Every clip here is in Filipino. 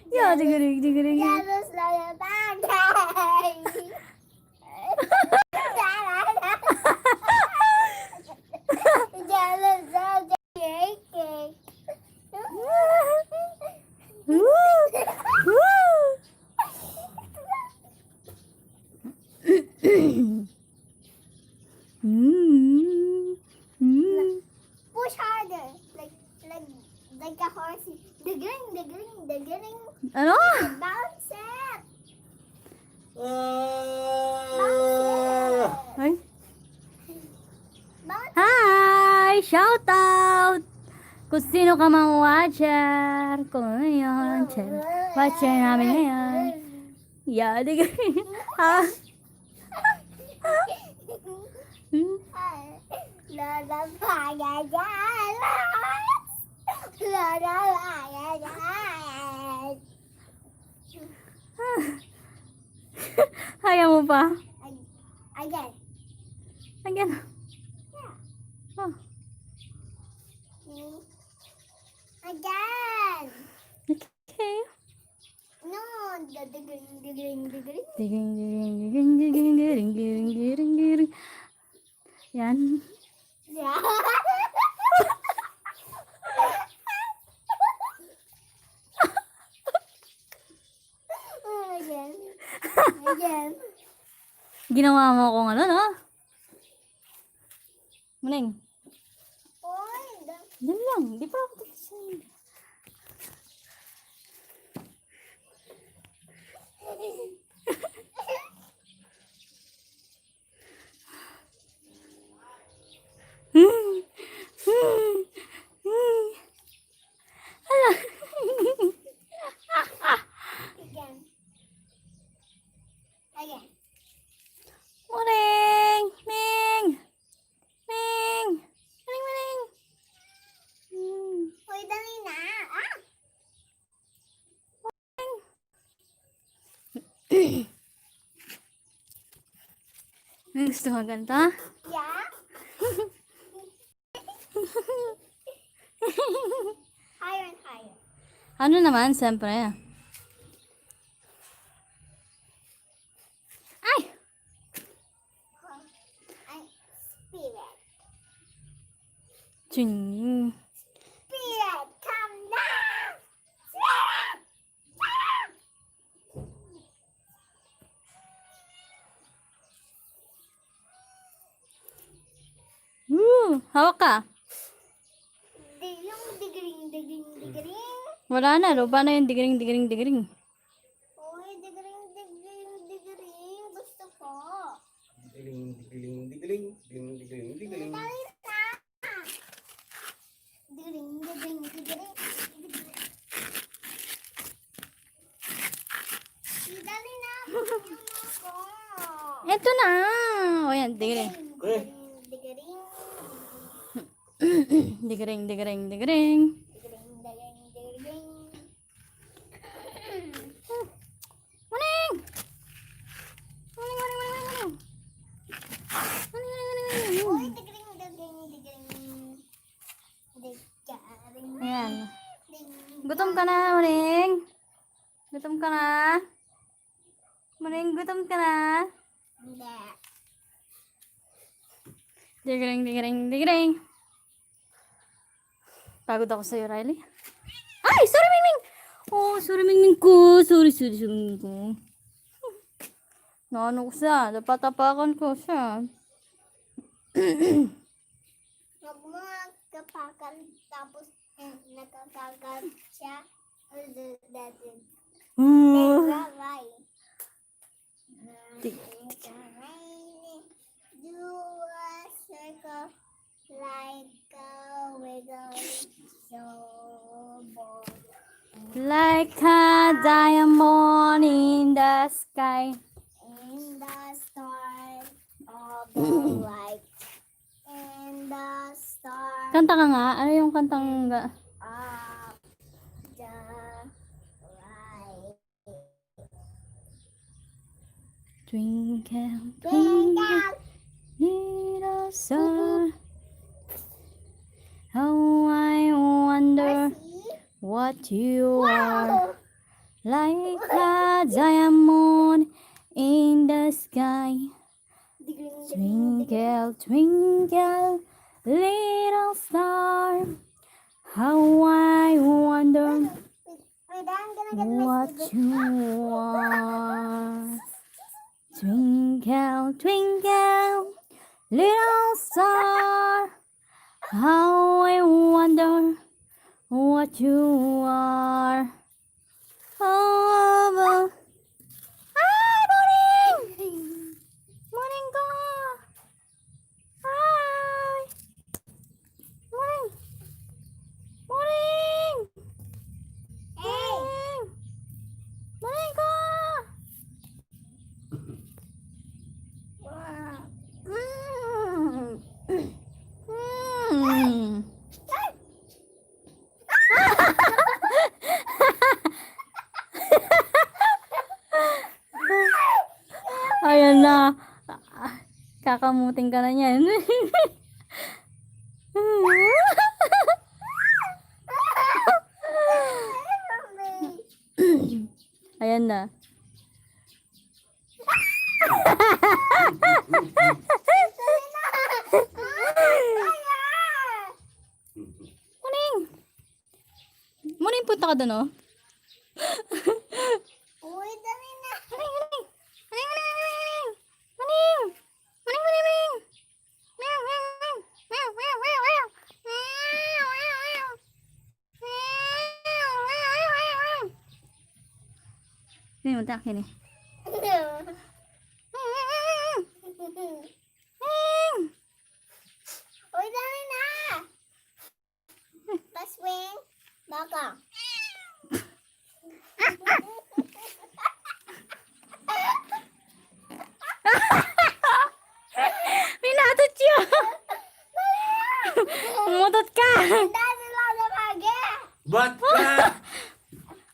Ya, digiring, digiring. Jealous like a bad Jealous of the cake. Woo! Push harder, like a horse. Digging. Ano? Bounce it. Ay. Bounce. Hi! Shout out! Kung sino ka mang watcher. Kung ano yun. Watcher namin ngayon. Yeah, di ka. Ha? Lola Pagayan. Lola Pagayan. Kaya mo pa? Again. Again. Yeah. Oh. Again. Okay. No, the digging. Diging. Yan. Yeah. Again. Ginawa mo akong ano, no? Muning. Oy, Yan lang. Di pa ako tapos. Again. Muning! Ming! Hoy, dali na. Ah! Gusto mo ganta? Yeah? Higher and higher. Ano naman, siyempre. Ay! Ay, spirit. Ching. Spirit, come down! Spirit! Woo! Hawak ka. Yung digging. Wala na. Lupa na yung digiring. Uy, digging. Gusto ko. Digiling. Dali na. Digging. Dali na. Yung ako. Eto na. O yan, digiring. Digiring. Muning! Uy, digging. Ayan. Gutom ka na, Muning? Gutom ka na? Muning, gutom ka na? Digiring. Pagod ako sa'yo, Riley. Ay! Sorry, Mingming! Oh, sorry, Mingming ko. Sorry, Mingming ko. Naano ko siya. Napatapakan ko siya. Huwag mo kapakan tapos nakakagat siya. Do a circle like a wiggle so bold. Like a diamond in the sky. In the stars of the light. In the stars Kanta ka nga. Ano yung kantang... of the light. Twinkle, Twinkle, little star. what you are. Like a diamond in the sky. Twinkle, twinkle, little star. How I wonder Wait, I'm gonna get my what you are. Twinkle, twinkle, little star. How I wonder what you are. Oh, hi, morning! Morning ko! Hi! Morning! Morning! Morning! Morning ko! Mm. Ayan na. Kakamuting ka na niyan. Ayan na. Muning! Muning, punta ka doon, oh. Uy, dali na. Muning, muning! Muning, muning, muning! Muning! Muning, muning, muning! Meow, meow, meow! Meow, meow, meow, meow! Meow, meow, meow! Meow, meow, meow, meow! Sini, punta, sini. Uy, dali na. Paswing. Baka. Pinatot siya! Umutot ka! Dali lang na pagi. Ba't ka?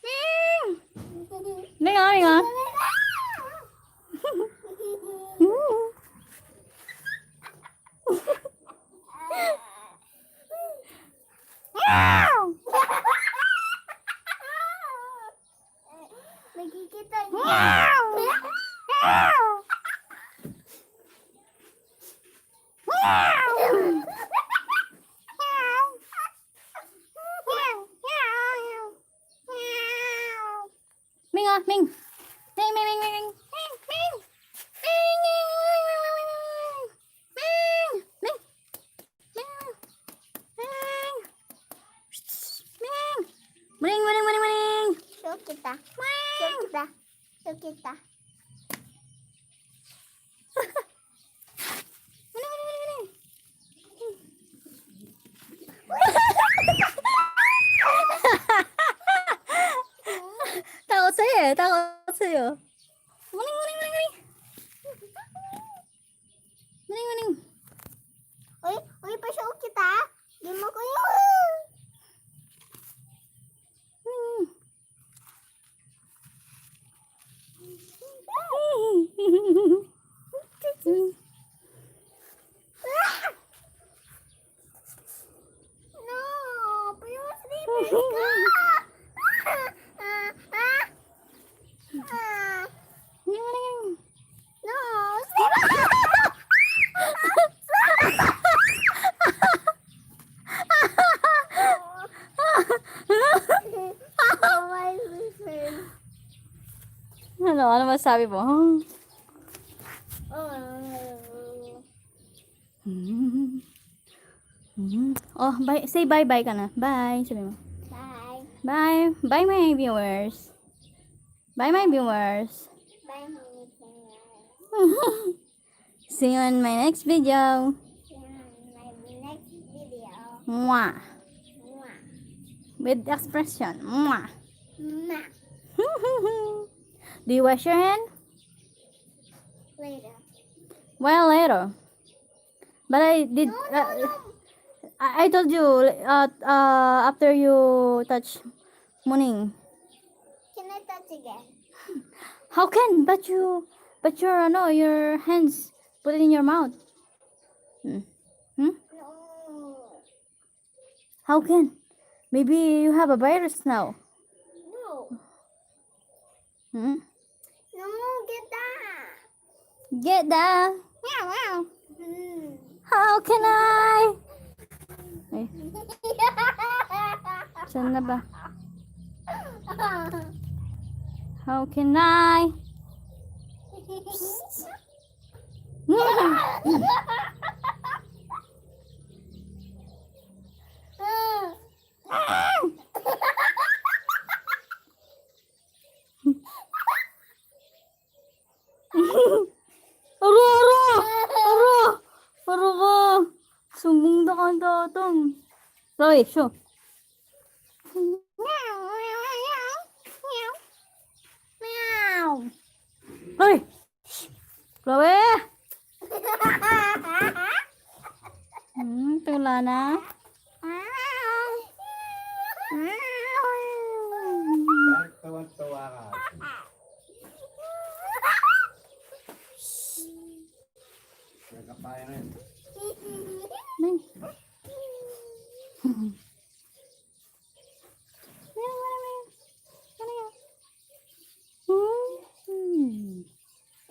Ming! Ming nga, Ming nga. Nakikita niya. Ming nga, Ming! Ming, Ming, Ming, Ming, Ming! Ming, Ming! Ming, Ming, Ming, Ming! Ming! Ming! Ming! Muning, muning, muning, muning! Show kita. Show kita. Show kita. Muning, muning, muning, muning! Takot sa'yo eh, takot sa'yo. Muning, muning, muning, muning! Muning, muning! Uy, pa-show kita. Di mo ko yun. No, pero sleeping ka. No, oh my sleeping. Ano masabi mo? Oh. Oh, bye. Say bye-bye ka na. Bye. Sabi mo. Bye. Bye. Bye, my viewers. Bye, my viewers. Bye, mommy. See you on my next video. My next video. Mwah. Mwah. With expression. Mwah. Mwah. Do you wash your hand? Later. Well, later. But I did. I told you after you touch Muning. Can I touch again? How can? But your no, your hands put it in your mouth. Hmm? No. How can? Maybe you have a virus now. No. Hmm? No, get that. Get that. Meow, meow. Hmm. How can I? Ay, saan na ba? How can I? Aro, aro! Aro! Aro ka! Sumbong na ka ang tatang. Roy, show. Meow. Hoy! Chloe! Tula na. Bakit tawan-tawa ka? Nagkapaya ngayon. Nay.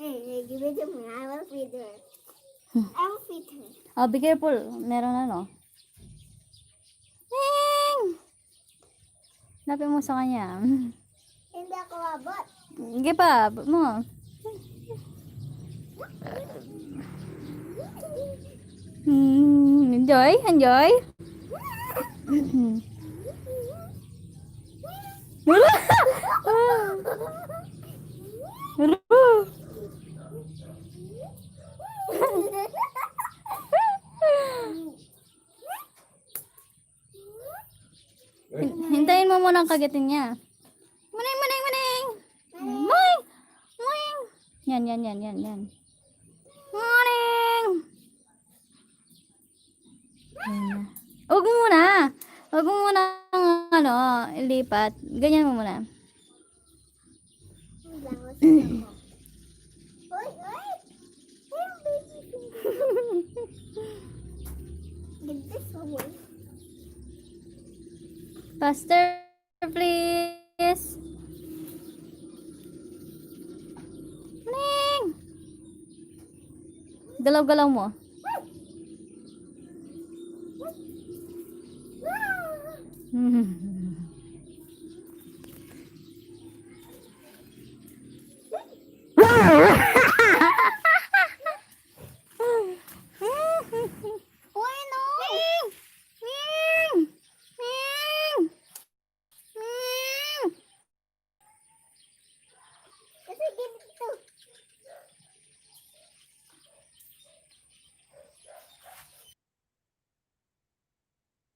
Hey, give it to me. I will feed her. I will feed her. Oh, be careful. Meron na, no? Lapin mo sa kanya. Hindi ako abot. Sige pa, abot mo. Enjoy? Enjoy? Hintayin mo muna ang kagitin niya. Muning, muning, muning! Muning! Muning! Yan, yan, yan, yan, yan. Muning! Yan. Huwag mo muna. Huwag mo muna ano, ilipat. Ganyan mo muna. Oy, oy! Get this away. Faster, please. Muning! Galaw-galaw mo.